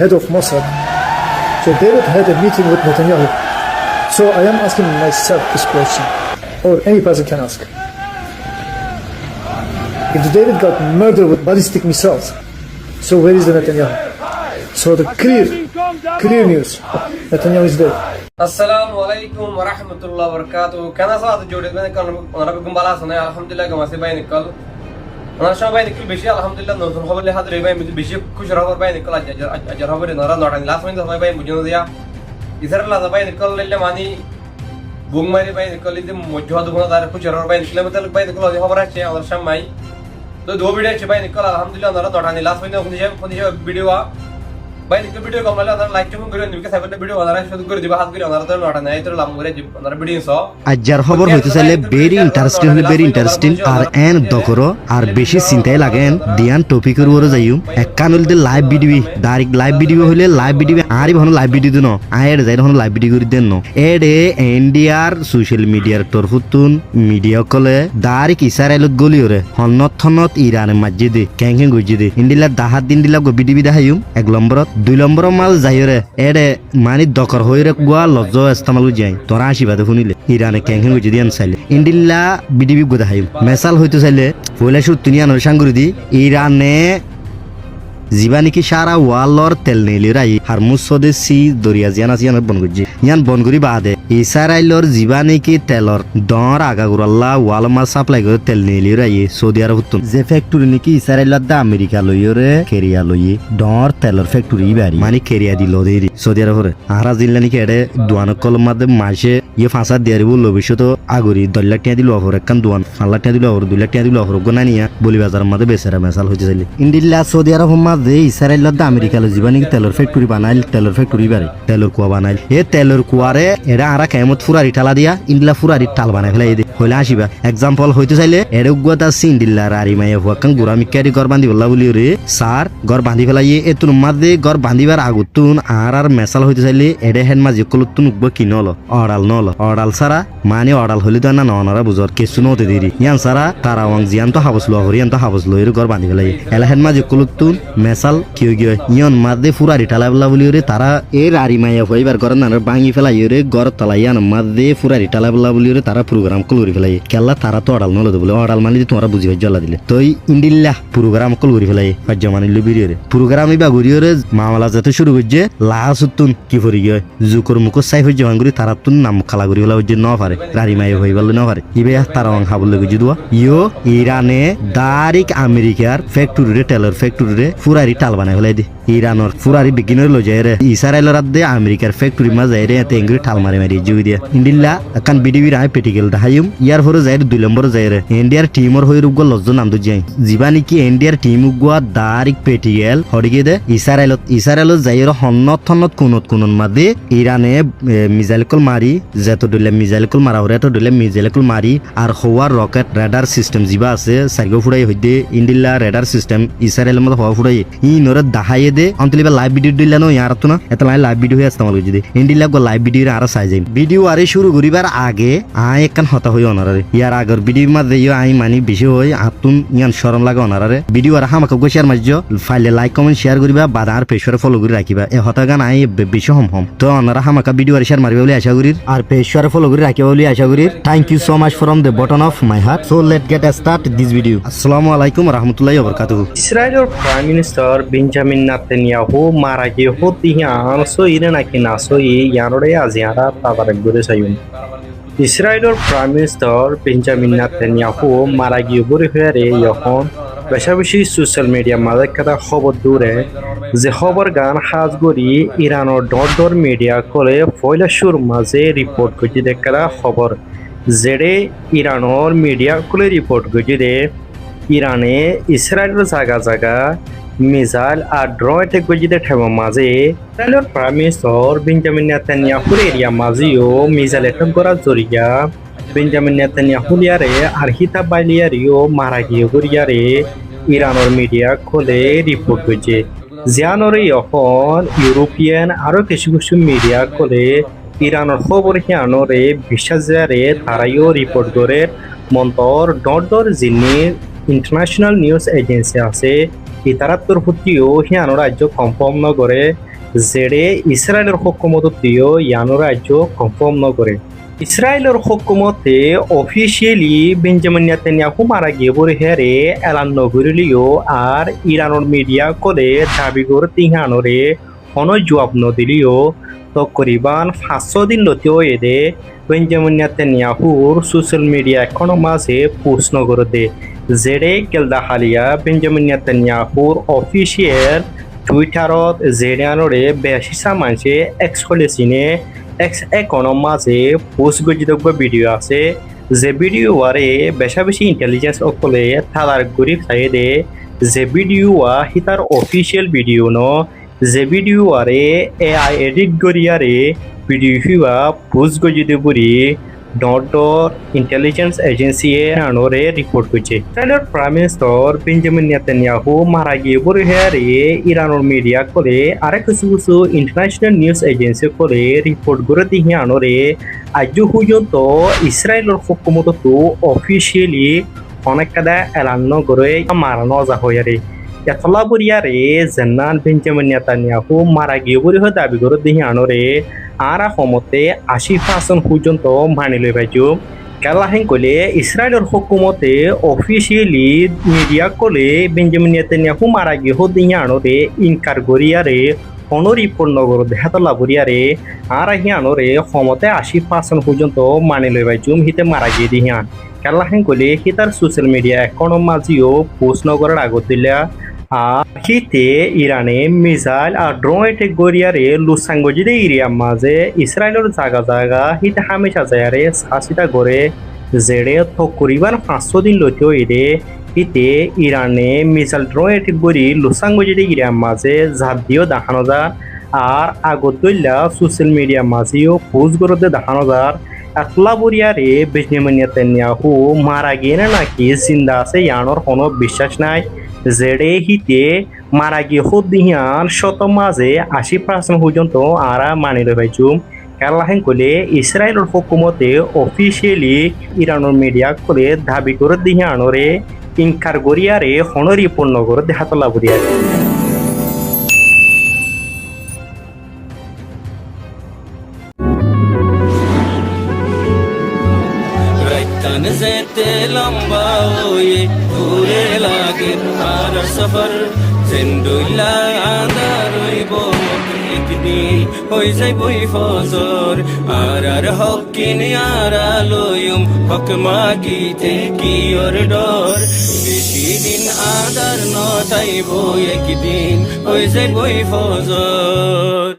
head of Mossad. So David had a meeting with Netanyahu. So I am asking myself this question, or any person can ask. If David got murdered with ballistic missiles, so where is the Netanyahu? So the clear news, Netanyahu is dead. Assalamu alaikum wa rahmatullahi wa barakatuh. Kana saat jodoh dengan kan orang bikin balas sana. Alhamdulillah kamasih bayi nikal. Orang siapa bayi nikal besi alhamdulillah nonton khabar lihat dari bayi itu besi khusyur khabar bayi nikal ajar khabar ini orang orang last minute sama bayi mujur dia. Isar lah bayi nikal lele mani bung mari bayi nikal itu mujur tu pun ada khusyur khabar bayi nikal betul bayi nikal dia khabar aja orang siapa bayi. तो दो video अच्छे भाई निकल अल्हम्दुलिल्लाह नरा नोटानी last में उन्हें video भाई निकल वीडियो कम वाला लाइक चुम करो निके साइबर ने वीडियो वाला शुरू कर दिबा हाथ कर नरा तो नोटानी है तो लाम करे नरा वीडियो सो আজ্জার খবর হইতে চাইলে ভেরি ইন্টারেস্টিং আর এন দকরো আর বেশি চিন্তাই লাগেন দিয়ান টপিকের উপরে যাইও একখান হইলে live video direct live video হইলে লাইভ ভিডিও আরি ভালো লাইভ ভিডিও দিন আয়ের যাই হন লাইভ ভিডিও করে দেন এডে ইন্ডিয়ার সোশ্যাল মিডিয়ার তরফতুন মিডিয়া কলে ডাইরেক্ট ইসরায়েলত গলিওরে হন্নত ইরানের মসজিদে ক্যাঙ্কিং গজিদে ইন্ডিলা দাহাত দিন দিলা গো ভিডিও দেখাইও এক নম্বরত দুই নম্বর মাল যাইরে এডে মানি দকর হইরে গোয়া লজ্জ ইস্তেমাল যাই তোরা আসিবাদে শুনিলে ইরানে ক্যাঙ্কিং গজিদে আনসাইলে ইন্ডিলা ভিডিও গো দেখাইও মেসাল হইতো চাইলে পয়লা সুতুনিয়ানোর সাঙ্গুরিদি ইরানে জীবানিকি সারা ওয়ালর তেল নেলিরাই হারমুজ স্বদেশী দরিয়া জিয়ানার বনগুজি ইয়ান বনগুরি বাদে ইসরায়েলর জীবানিকি তেলর ডর আগাগুরাল্লা ওয়ালমা সাপ্লাই করে তেল নেলিরাই সৌদি আরব হতুন যে ফ্যাক্টরি নাকি ইসরায়েলত দা আমেরিকা লইরে কেরিয়া লইয়ে ডর তেলর ফ্যাক্টরি বাড়ি মানে কেরিয়া দিল দেরি সৌদি আরবরে আহারা জিল্লা নাকি এডে দুয়ানকল মাদে মাসে ইয়ে ফাঁসা দিয়ারিব ভবিষ্যৎ আগরি 10 লাখ টাকা দিল অফর একখান দুয়ান 5 লাখ টাকা দিল অফর 2 লাখ টাকা দিল অফর গোনানিয়া বলি বাজার মাদে বেচারা মেসাল হইতে চাইলে ইন্ডিল্লা সৌদি আরব যে ইসরায়েলত দা আমেরিকা লো জীবানি তেলর ফ্যাক্টরি বানাইল তেলর ফ্যাক্টরি বাড়ি তেলর কুয়া বানাইল এ তেলর কুয়ারে এরা আরা কেমত ফুরারি ঠালা দিয়া ইন্ডিলা ফুরারি টাল বানাই ফেলাই দে হইলে আসিবা এক্সাম্পল হইতে চাইলে এর উগ্গতা সিন্ডিল্লা রারি মাইয়া হুয়াকান গুরা মিকারি গর বান্ধি বললা বলি রে সার গর বান্ধি ফেলাই এতুন মাদে গর বান্ধিবার আগুতুন আর মেসাল হইতে চাইলে এডে হেন মাঝি কলতুন উগ্গ কি নল অড়াল সারা মানে অড়াল হইলে তো না নরা বুঝর কেসু নতে দেরি ইয়ান সারা তারা ওয়াং জিয়ান তো হাবসলো হরিয়ান তো হাবসলো এর গর বান্ধি ফেলাই এলা হেন মাঝি কলতুন মেসাল কিয় ইয়ন মাদে ফুরারি টালাবলা বলি রে তারা এ রারি মাইয়া হইবার গর না ভাঙি ফেলাই রে গর তলাইয়ান মাদে ফুরারি টালাবলা বলি রে তারা প্রোগ্রাম কলরি ফেলাই কেলা তারা তো অড়াল নলে বলে অড়াল মানে তোমরা বুঝি জ্বলা দিলে তই ইন্ডিল্লাহ প্রোগ্রাম কলরি ফেলাই ফাজ্জা মানিল বিরিয়রে প্রোগ্রাম ইবা গরিয়রে মামলা যেতে শুরু করছে লাসুতুন কি ফরি গয় জুকর মুখ সাই হই জওয়ান গরি তারা তুন নাম খালা গরি ফেলা হইছে ন পারে রারি মাইয়া হইবাল ন পারে ইবে তারা ওয়াং হাবল গজি দুয়া ইয়ো ইরানে দারিক আমেরিকার ফ্যাক্টরি টেলর ফ্যাক্টরি ফুরারি টাল বানাই ফেলাই দি ইরানোর ফুরারি বিগিনর লো যায় রে ইসরায়েলের রাতে আমেরিকার ফ্যাক্টরি মা যায় রে এতে এঙ্গুরি টাল মারি জুই দিয়া ইন্ডিল্লা কান বিডিবি রাই পেটিকেল দাহাইম ইয়ার হরে যায় 2 নম্বর যায় রে ইন্ডিয়ার টিমর হই রুগ লজ্জ নাম দু যাই জিবানি কি ইন্ডিয়ার টিম উগুয়া দারিক পেটিকেল হড়িগে দে ইসরায়েলত যায় রে হন্নত কোনত মাদে ইরানে মিসাইল কল মারি যেত দলে মিসাইল কল মারা হরে তো দলে মিসাইল কল মারি আর হওয়ার রকেট রাডার সিস্টেম জিবা আছে সাইগো ফুড়াই হইদে ইন্ডিল্লা রাডার সিস্টেম ইসরায়েলের মত হওয়া ফুড়াই ই নরে দাহাই দে অন্তলিবা লাইভ ভিডিও দিলা নো ইয়ার তো না এত লাইভ ভিডিও হই ইস্তেমাল হই দে ইন্ডিল্লা গো লাইভ ভিডিও আর সাই যাই ভিডিও আরে শুরু করিবার আগে আই একখান হতা হই অনারে ইয়ার আগর ভিডিও মা দেইও আই মানি বেশি হই আতুন ইয়ান শরম লাগে অনারে ভিডিও আর হামাকে গো শেয়ার মারজো ফাইলে লাইক কমেন্ট শেয়ার করিবা বাদার পেশরে ফলো করে রাখিবা এ হতা গান আই বেশি হম তো অনারা হামাকা ভিডিও আর শেয়ার মারবে বলে আশা করি আর পেশরে ফলো করে রাখিবা বলে আশা করি thank you so much from the bottom of my heart so let get start this video আসসালামু আলাইকুম ওয়া রাহমাতুল্লাহি ওয়া বারাকাতুহু ইসরায়েলের প্রাইম মিনিস্টার বেঞ্জামিন নেতানিয়াহু মারা গিয়ে হতিহান সো ইরানা কিনা সো ইয়ানোরে আজিয়ারা তাবারক করে সাইউন ইসরায়েলের প্রাইম মিনিস্টার বেঞ্জামিন নেতানিয়াহু মারা গিয়ে বরে হয়ে এখন বেশি সোশ্যাল মিডিয়া মাঝে কথা খবর দূরে যে খবর গান হাজ গড়ি ইরানের ডর মিডিয়া করে পয়লা সুর মাঝে রিপোর্ট করছে দেখা খবর যেড়ে ইরানের মিডিয়া করে রিপোর্ট করছে দে ইরানে ইসরায়েলের জায়গা মিসাইল আর ড্রোন অ্যাটাক গজিতে ঠেবা মাঝে ইসরায়েলের প্রাইম মিনিস্টার বেঞ্জামিন নেতানিয়াহুর এরিয়া মাঝেও মিসাইল অ্যাটাক করার জরিয়া বেঞ্জামিন নেতানিয়াহু লিয়ারে আর হিতা বাইলিয়ারিও মারা গিয়ে গড়িয়ারে ইরানের মিডিয়া খোলে রিপোর্ট করছে জিয়ানরে এখন ইউরোপিয়ান আরো কিছু মিডিয়া খোলে ইরানের খবর হিয়ানরে বিশ্বাস যারে তারাইও রিপোর্ট করে মন্তর ডর যিনি ইন্টারন্যাশনাল নিউজ এজেন্সি আছে ইতারাত্তর প্রতিও হিয়ানো রাজ্য কনফার্ম নগরে যেৰে ইছৰাইলৰ হকুমততেও ইয়ানৰ ৰাজ্য কনফাৰ্ম নকৰে ইছৰাইলৰ হকুমতে অফিচিয়েলি বেঞ্জামিন নেতানিয়াহু মারা গিয়ে পরে হেরে এলান নগরিলিও আর ইরানের মিডিয়া করে দাবি করে তিহানরে কোনো জবাব নদিলিও তকরিবান 500 দিন লতেও এদে বেঞ্জামিন নেতানিয়াহুর সোশ্যাল মিডিয়া এখনো মাঝে পোস্ট নগরে দে যেৰে কেলদা হালিয়া বেঞ্জামিন নেতানিয়াহুর অফিচিয়েল টুইটারত জেরিয়ানরে বেশিসা মানুষে এক্স হলেছিনে এক্স এখনো মাঝে পোস্ট গজিতব্য ভিডিও আছে যে ভিডিও আরে বেশা বেশি ইন্টেলিজেন্স অকলে থালার গরিব সাইডে যে ভিডিও হিতার অফিসিয়াল ভিডিও ন যে ভিডিও আরে এআই এডিট গরিয়ারে ভিডিও হিবা পোস্ট গজিতে বুড়ি ডর ইন্টেলিজেন্স এজেন্সিয়ে আনরে রিপোর্ট করছে ইসরায়েলের প্রাইম মিনিস্টার বেঞ্জামিন নেতানিয়াহু মারা গিয়ে পরে হেয়ারে ইরানের মিডিয়া করে আর কিছু কিছু ইন্টারন্যাশনাল নিউজ এজেন্সি করে রিপোর্ট করে দিয়ে আনরে আজ পর্যন্ত ইসরায়েলের হুকুমতো অফিসিয়ালি অনেক কাদা এলান করে মারানো যা হয়ারে এতলা বরিয়ারে জেনারেল বেঞ্জামিন নেতানিয়াহু মারা গিয়ে পরে দাবি করে দিয়ে আনরে আর সমতে 80% পর্যন্ত মানি লৈ পাইছো কেলাহেন কলে ইসরায়েলের হুকুমতে অফিসিয়ালি মিডিয়া কলে বেঞ্জামিন নেতানিয়াহু মারা গিয়ে দিয়ে আনরে ইনকার গরিয়ারে অনরিপূর্ণ করে দেহাতলা বরিয়ারে আর হিয়ানরে সমতে 80% পর্যন্ত মানি লৈ পাইছো হিতে মারা গিয়ে দিহান কেলাহেন কলে হিতার সোশ্যাল মিডিয়া এখনো মাঝিও পোস্ট নগরের আগত দিলা হিতে ইরানে মিসাইল আর ড্রোন এটেক গরিয়ারে লুসাঙ্গজিদে এরিয়া মাঝে ইসরায়েলের জায়গা জায়গা হিতে হামেশা যায়ারে সাসিতা করে জেড়ে তকরিবান 500 দিন লইতেও এরে হিতে ইরানে মিসাইল ড্রোন এটেক গরি লুসাঙ্গজিদে এরিয়া মাঝে ঝাঁপ দিয়েও দেখানো যায় আর আগত দইলা সোশ্যাল মিডিয়া মাঝেও পোস্ট করতে দেখানো যায় এতলা বরিয়ারে বেঞ্জামিন নেতানিয়াহু মারা গিয়ে নাকি জিন্দা আছে ইয়ানোর কোনো বিশ্বাস নাই যেড়ে হিতে মারা গিয়ে দিহিয়ান শত মাঝে 80% পর্যন্ত আরা মানি লৈ পাইছো কেলাহেন কলে ইসরায়েলের হুকুমতে অফিসিয়ালি ইরানের মিডিয়া করে দাবি করে দিহিয়ানরে ইনকার গরিয়ারে হনরিপূর্ণ করে দেহাতলা বরিয়ারে तन जेते लंबा होए पूरे लागे आर सफर जिंदुला आंदार होइबो एक दिन হই যাই বই ফজর আর হকিন আর আলোয়ম হক মাগিতে কি ওর ডর বেশি দিন আদার নতাইবো একদিন হই যাই বই ফজর